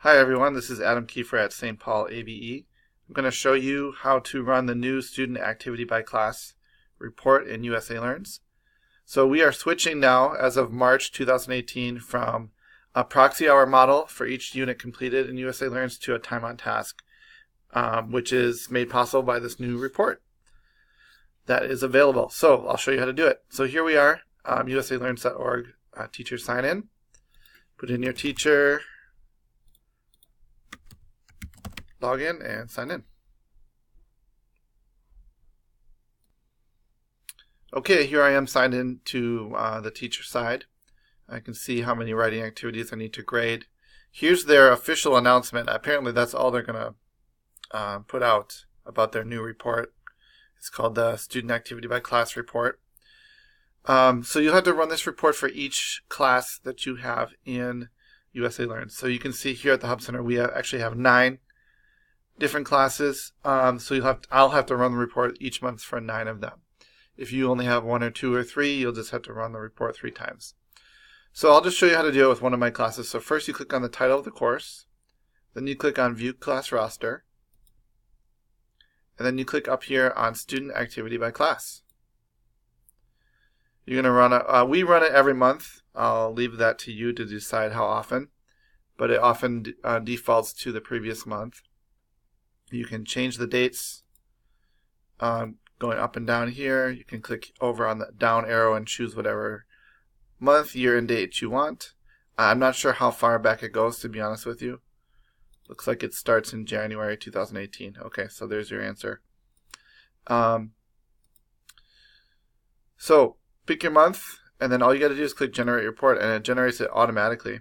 Hi everyone, this is Adam Kiefer at St. Paul ABE. I'm going to show you how to run the new Student Activity by Class report in USA Learns. So we are switching now, as of March 2018, from a proxy hour model for each unit completed in USA Learns to a time on task, which is made possible by this new report that is available. So I'll show you how to do it. So here we are, usalearns.org, teacher sign in. Put in your teacher, log in, and sign in. Okay, here I am signed in to the teacher side. I can see how many writing activities I need to grade. Here's their official announcement. Apparently that's all they're going to put out about their new report. It's called the Student Activity by Class report. So you'll have to run this report for each class that you have in USA Learns. So you can see here at the Hub Center we actually have 9 different classes. So I'll have to run the report each month for 9 of them. If you only have 1 or 2 or 3, you'll just have to run the report 3 times. So I'll just show you how to do it with one of my classes. So first you click on the title of the course, then you click on View Class Roster, and then you click up here on Student Activity by Class. You're going to run we run it every month. I'll leave that to you to decide how often, but it often defaults to the previous month. You can change the dates going up and down here. You can click over on the down arrow and choose whatever month, year, and date you want. I'm not sure how far back it goes, to be honest with you. Looks like it starts in January 2018. Okay, so there's your answer. So pick your month, and then all you got to do is click Generate Report, and it generates it automatically.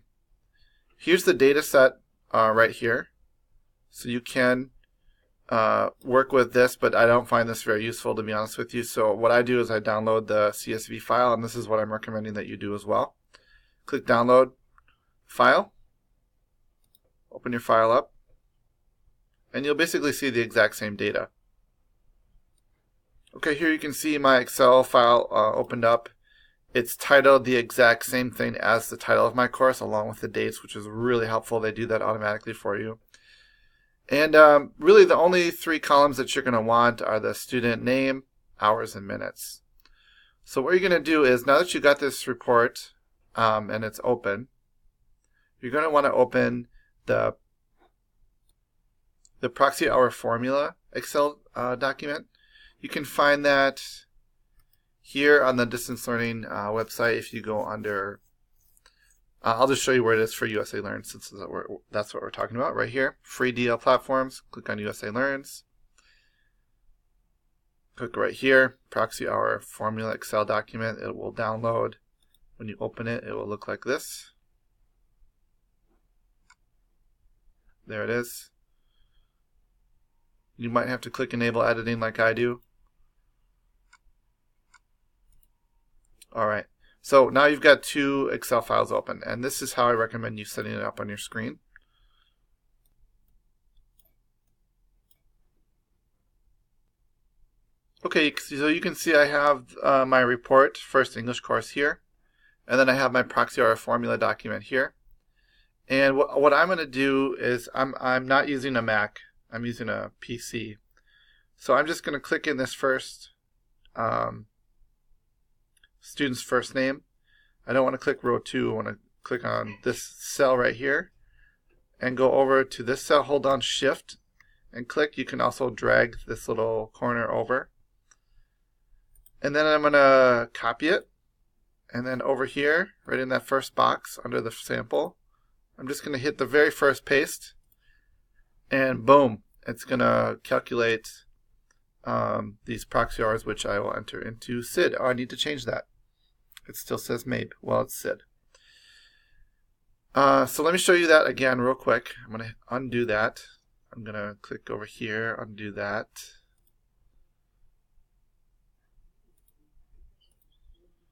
Here's the data set right here. So you can work with this, but I don't find this very useful, to be honest with you. So what I do is I download the CSV file, and this is what I'm recommending that you do as well. Click Download File. Open your file up, and you'll basically see the exact same data. Okay, here you can see my Excel file opened up. It's titled the exact same thing as the title of my course, along with the dates, which is really helpful. They do that automatically for you. And really the only 3 columns that you're going to want are the student name, hours, and minutes. So what you're going to do is, now that you got this report and it's open, you're going to want to open the proxy hour formula Excel document. You can find that here on the distance learning website. If you go under, I'll just show you where it is for USA Learns, since that's what we're talking about right here. Free DL platforms. Click on USA Learns. Click right here, proxy hour formula Excel document. It will download. When you open it, it will look like this. There it is. You might have to click Enable Editing like I do. Alright, so now you've got 2 Excel files open, and this is how I recommend you setting it up on your screen. Okay, so you can see I have my report, first English course here, and then I have my proxy hour formula document here. And what I'm going to do is, I'm not using a Mac, I'm using a PC. So I'm just going to click in this first student's first name. I don't want to click row 2, I want to click on this cell right here and go over to this cell, hold down Shift and click. You can also drag this little corner over. And then I'm going to copy it, and then over here, right in that first box under the sample, I'm just going to hit the very first paste, and boom, it's going to calculate these proxy hours, which I will enter into SID. Oh, I need to change that. It still says MAPE. Well, it's SID. So let me show you that again real quick. I'm going to undo that. I'm going to click over here, undo that.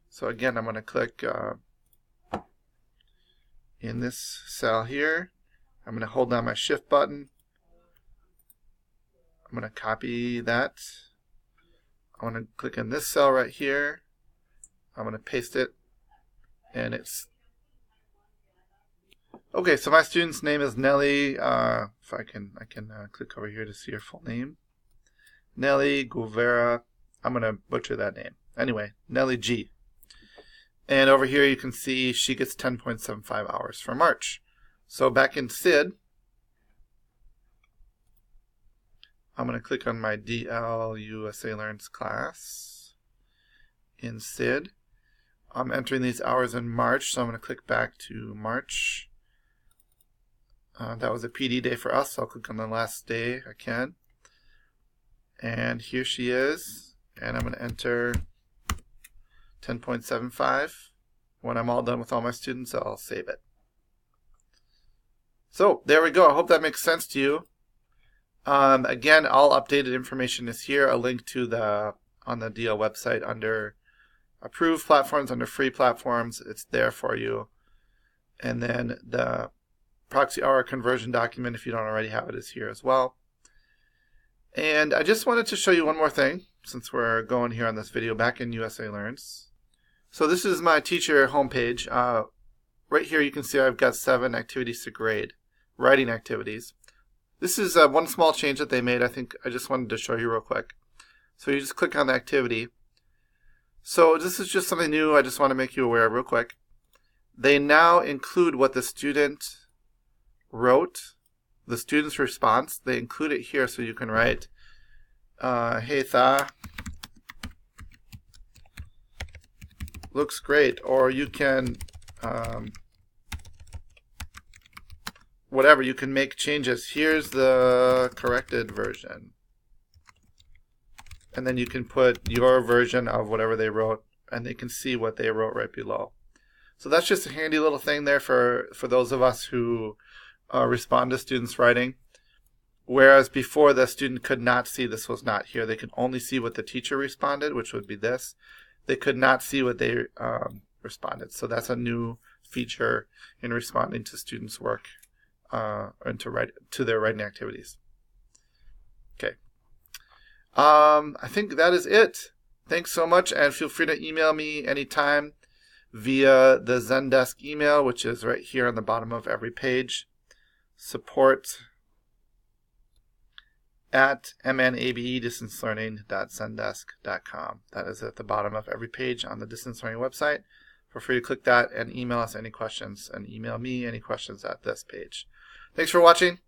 So again, I'm going to click in this cell here. I'm going to hold down my Shift button. I'm going to copy that. I want to click in this cell right here. I'm going to paste it, and it's Okay, so my student's name is Nelly. If I can click over here to see her full name. Nelly Guevara. I'm going to butcher that name. Anyway, Nelly G. And over here you can see she gets 10.75 hours for March. So back in SID, I'm going to click on my DL USA Learns class in SID. I'm entering these hours in March, so I'm going to click back to March. That was a PD day for us, so I'll click on the last day I can. And here she is, and I'm going to enter 10.75. When I'm all done with all my students, I'll save it. So there we go. I hope that makes sense to you. Again, all updated information is here. A link to on the DL website under approved platforms, under free platforms. It's there for you. And then the proxy hour conversion document, if you don't already have it, is here as well. And I just wanted to show you one more thing since we're going here on this video back in USA Learns. So this is my teacher homepage. Right here you can see I've got 7 activities to grade, writing activities. This is one small change that they made. I think I just wanted to show you real quick. So you just click on the activity. So this is just something new I just want to make you aware of real quick. They now include what the student wrote, the student's response. They include it here so you can write, hey Tha, looks great, or you can whatever, you can make changes. Here's the corrected version. And then you can put your version of whatever they wrote, and they can see what they wrote right below. So that's just a handy little thing there for those of us who respond to students' writing. Whereas before, the student could not see, this was not here. They could only see what the teacher responded, which would be this. They could not see what they responded. So that's a new feature in responding to students' work and to their writing activities. Okay. I think that is it. Thanks so much, and feel free to email me anytime via the Zendesk email, which is right here on the bottom of every page. support@mnabe.distancelearning.zendesk.com. That is at the bottom of every page on the distance learning website. Feel free to click that and email us any questions, and email me any questions at this page. Thanks for watching.